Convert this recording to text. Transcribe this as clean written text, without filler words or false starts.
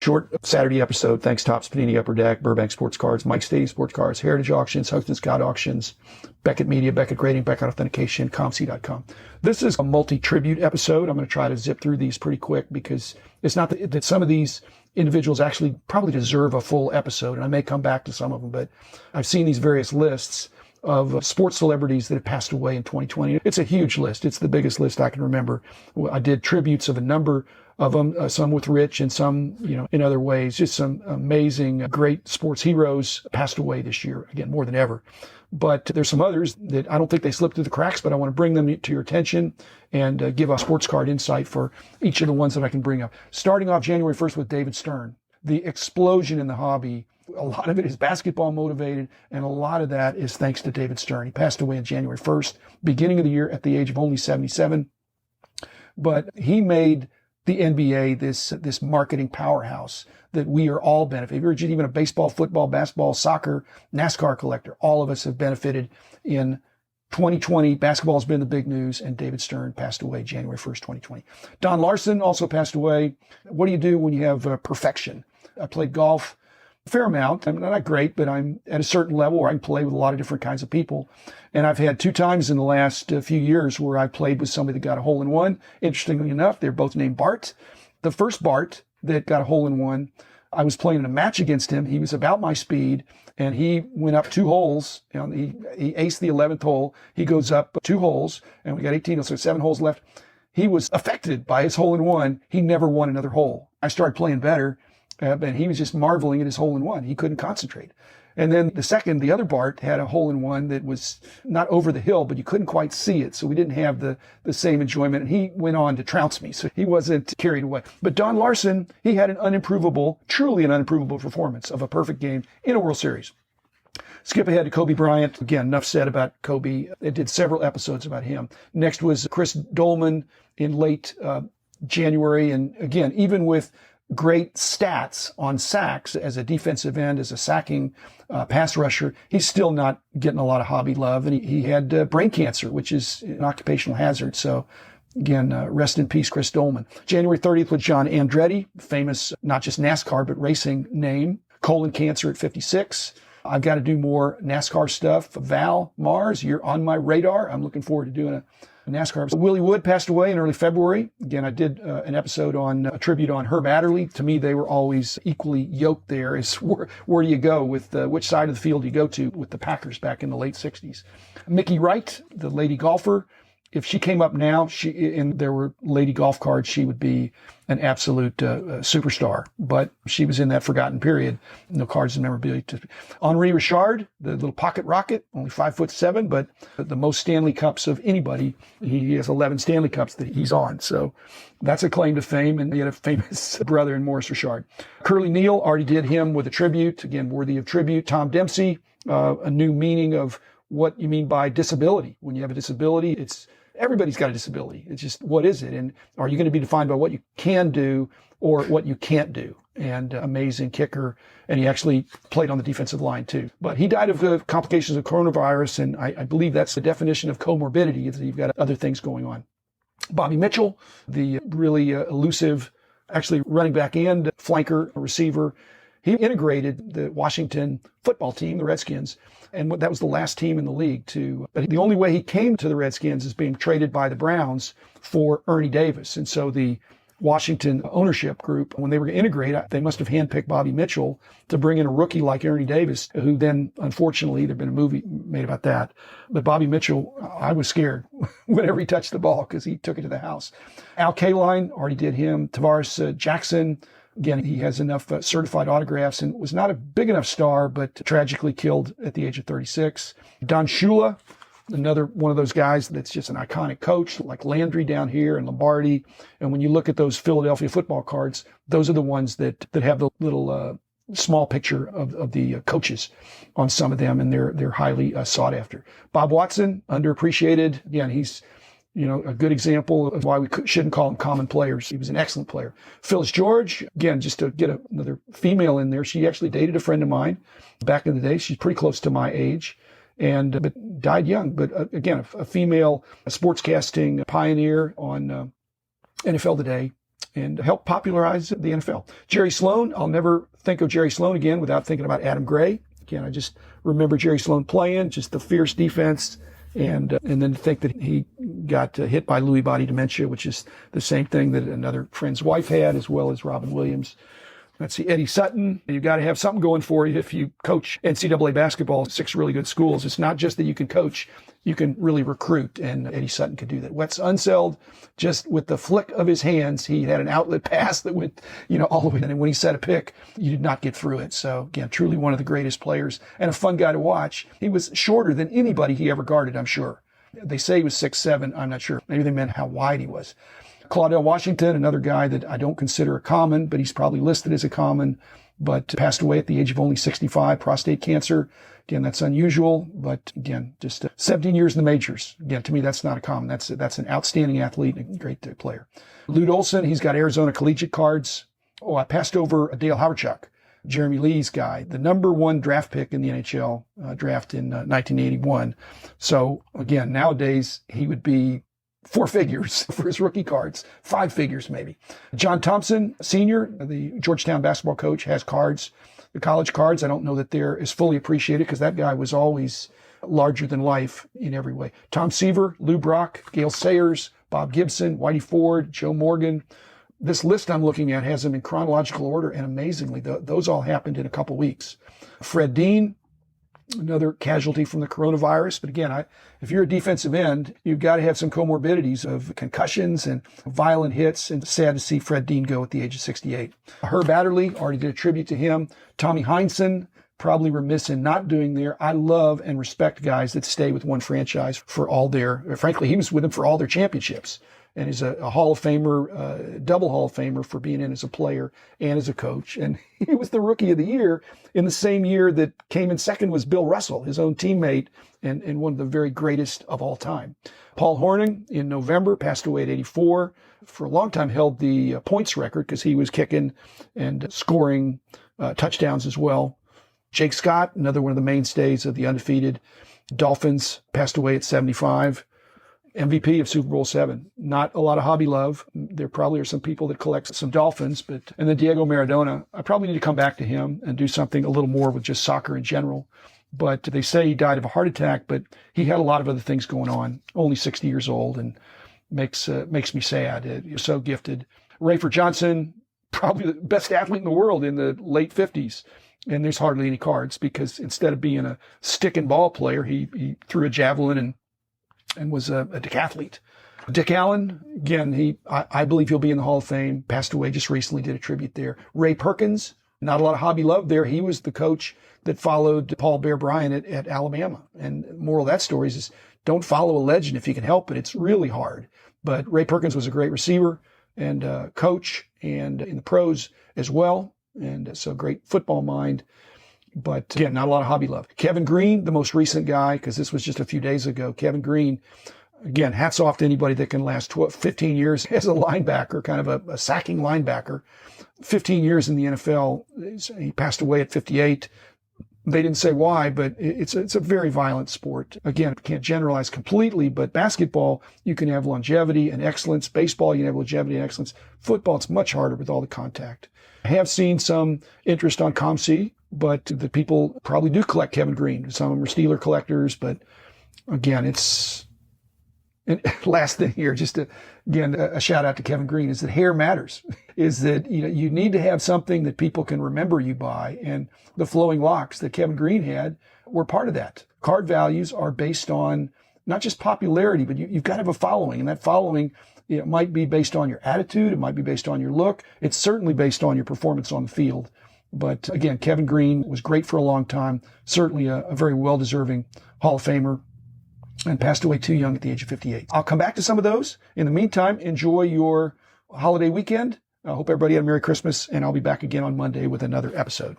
Short Saturday episode. Thanks, Topps, Panini, Upper Deck, Burbank Sports Cards, Mike Stadium Sports Cards, Heritage Auctions, Hudson Scott Auctions, Beckett Media, Beckett Grading, Beckett Authentication, ComC.com. This is a multi-tribute episode. I'm going to try to zip through these pretty quick because it's not that some of these individuals actually probably deserve a full episode, and I may come back to some of them, but I've seen these various lists of sports celebrities that have passed away in 2020. It's a huge list. It's the biggest list I can remember. I did tributes of a number of them, some with Rich and some, in other ways. Just some amazing, great sports heroes passed away this year, again, more than ever. But there's some others that I don't think they slipped through the cracks, but I want to bring them to your attention and give a sports card insight for each of the ones that I can bring up. Starting off January 1st with David Stern. The explosion in the hobby, a lot of it is basketball motivated, and a lot of that is thanks to David Stern. He passed away on January 1st, beginning of the year at the age of only 77. But he made the NBA this marketing powerhouse that we are all benefiting. If you're just even a baseball, football, basketball, soccer, NASCAR collector, all of us have benefited in 2020. Basketball has been the big news, and David Stern passed away January 1st, 2020. Don Larson also passed away. What do you do when you have perfection? I played golf a fair amount. I'm not great, but I'm at a certain level where I can play with a lot of different kinds of people. And I've had 2 times in the last few years where I played with somebody that got a hole-in-one. Interestingly enough, they're both named Bart. The first Bart that got a hole-in-one, I was playing in a match against him. He was about my speed, and he went up 2 holes. He aced the 11th hole. He goes up 2 holes, and we got 18, so 7 holes left. He was affected by his hole-in-one. He never won another hole. I started playing better. And he was just marveling at his hole-in-one. He couldn't concentrate. And then the other Bart had a hole-in-one that was not over the hill, but you couldn't quite see it. So we didn't have the same enjoyment. And he went on to trounce me. So he wasn't carried away. But Don Larson, he had truly an unimprovable performance of a perfect game in a World Series. Skip ahead to Kobe Bryant. Again, enough said about Kobe. They did several episodes about him. Next was Chris Dolman in late January. And again, even with great stats on sacks as a defensive end, as a sacking pass rusher, he's still not getting a lot of hobby love. And he had brain cancer, which is an occupational hazard. So again, rest in peace, Chris Dolman. January 30th with John Andretti, famous not just NASCAR, but racing name. Colon cancer at 56. I've got to do more NASCAR stuff. Val Mars, you're on my radar. I'm looking forward to doing a NASCAR. Willie Wood passed away in early February. Again, I did an episode on a tribute on Herb Adderley. To me, they were always equally yoked there. Is where do you go with which side of the field you go to with the Packers back in the late 60s. Mickey Wright, the lady golfer. If she came up now, and there were lady golf cards, she would be an absolute superstar. But she was in that forgotten period. No cards and memorabilia. Henri Richard, the little pocket rocket, only 5'7", but the most Stanley Cups of anybody. He has 11 Stanley Cups that he's on. So that's a claim to fame. And he had a famous brother in Maurice Richard. Curly Neal, already did him with a tribute. Again, worthy of tribute. Tom Dempsey, a new meaning of what you mean by disability. When you have a disability, everybody's got a disability. It's just, what is it? And are you going to be defined by what you can do or what you can't do? And amazing kicker. And he actually played on the defensive line too. But he died of complications of coronavirus. And I believe that's the definition of comorbidity, is that you've got other things going on. Bobby Mitchell, the really elusive, actually running back and flanker receiver. He integrated the Washington football team, the Redskins, and that was the last team in the league but the only way he came to the Redskins is being traded by the Browns for Ernie Davis. And so the Washington ownership group, when they were going to integrate, they must have handpicked Bobby Mitchell to bring in a rookie like Ernie Davis, who then, unfortunately, there'd been a movie made about that. But Bobby Mitchell, I was scared whenever he touched the ball because he took it to the house. Al Kaline, already did him. Tavares Jackson, again, he has enough certified autographs and was not a big enough star, but tragically killed at the age of 36. Don Shula, another one of those guys that's just an iconic coach, like Landry down here and Lombardi. And when you look at those Philadelphia football cards, those are the ones that have the little small picture of the coaches on some of them, and they're highly sought after. Bob Watson, underappreciated. Again, he's a good example of why we shouldn't call him common players. He was an excellent player. Phyllis George, again, just to get another female in there, she actually dated a friend of mine back in the day. She's pretty close to my age, but died young. But again, a female sportscasting pioneer on NFL Today. and helped popularize the NFL. Jerry Sloan, I'll never think of Jerry Sloan again without thinking about Adam Gray. Again, I just remember Jerry Sloan playing, just the fierce defense, and then to think that he got hit by Lewy body dementia, which is the same thing that another friend's wife had, as well as Robin Williams. Let's see, Eddie Sutton. You've got to have something going for you if you coach NCAA basketball, 6 really good schools. It's not just that you can coach, you can really recruit, and Eddie Sutton could do that. Wes Unseld, just with the flick of his hands, he had an outlet pass that went, all the way. And when he set a pick, you did not get through it. So again, truly one of the greatest players and a fun guy to watch. He was shorter than anybody he ever guarded, I'm sure. They say he was 6'7". I'm not sure. Maybe they meant how wide he was. Claudell Washington, another guy that I don't consider a common, but he's probably listed as a common, but passed away at the age of only 65, prostate cancer. Again, that's unusual, but again, just 17 years in the majors. Again, to me, that's not a common. That's an outstanding athlete and a great player. Lute Olson, he's got Arizona collegiate cards. Oh, I passed over Dale Hawerchuk, Jeremy Lee's guy, the number 1 draft pick in the NHL draft in 1981. So again, nowadays he would be 4 figures for his rookie cards, 5 figures maybe. John Thompson, senior, the Georgetown basketball coach, has cards, the college cards. I don't know that they're as fully appreciated because that guy was always larger than life in every way. Tom Seaver, Lou Brock, Gale Sayers, Bob Gibson, Whitey Ford, Joe Morgan. This list I'm looking at has them in chronological order, and amazingly, those all happened in a couple weeks. Fred Dean, another casualty from the coronavirus. But again, if you're a defensive end, you've got to have some comorbidities of concussions and violent hits. And sad to see Fred Dean go at the age of 68. Herb Adderley, already did a tribute to him. Tommy Heinsohn, probably remiss in not doing there. I love and respect guys that stay with one franchise for all frankly, he was with them for all their championships. And he's a Hall of Famer, double Hall of Famer for being in as a player and as a coach. And he was the Rookie of the Year in the same year that came in second was Bill Russell, his own teammate, and one of the very greatest of all time. Paul Hornung in November passed away at 84. For a long time held the points record because he was kicking and scoring touchdowns as well. Jake Scott, another one of the mainstays of the undefeated Dolphins, passed away at 75. MVP of Super Bowl VII. Not a lot of hobby love. There probably are some people that collect some Dolphins, and then Diego Maradona. I probably need to come back to him and do something a little more with just soccer in general. But they say he died of a heart attack, but he had a lot of other things going on. Only 60 years old, and makes me sad. You're so gifted. Rayford Johnson, probably the best athlete in the world in the late 50s. And there's hardly any cards because instead of being a stick and ball player, he threw a javelin and was a decathlete. Dick Allen, again, I believe he'll be in the Hall of Fame, passed away just recently, did a tribute there. Ray Perkins, not a lot of hobby love there. He was the coach that followed Paul Bear Bryant at Alabama. And the moral of that story is don't follow a legend if you can help it. It's really hard. But Ray Perkins was a great receiver and coach and in the pros as well. And so great football mind. But again, not a lot of hobby love. Kevin Green, the most recent guy, because this was just a few days ago. Kevin Green, again, hats off to anybody that can last 15 years as a linebacker, kind of a sacking linebacker. 15 years in the NFL. He passed away at 58. They didn't say why, but it's a very violent sport. Again, can't generalize completely, but basketball, you can have longevity and excellence. Baseball, you can have longevity and excellence. Football, it's much harder with all the contact. I have seen some interest on COMC, but the people probably do collect Kevin Green. Some of them are Steeler collectors, but again, and last thing here, again, a shout out to Kevin Green, is that hair matters. Is that, you need to have something that people can remember you by. And the flowing locks that Kevin Green had were part of that. Card values are based on not just popularity, but you've got to have a following. And that following, it might be based on your attitude. It might be based on your look. It's certainly based on your performance on the field. But again, Kevin Green was great for a long time. Certainly a very well-deserving Hall of Famer, and passed away too young at the age of 58. I'll come back to some of those. In the meantime, enjoy your holiday weekend. I hope everybody had a Merry Christmas, and I'll be back again on Monday with another episode.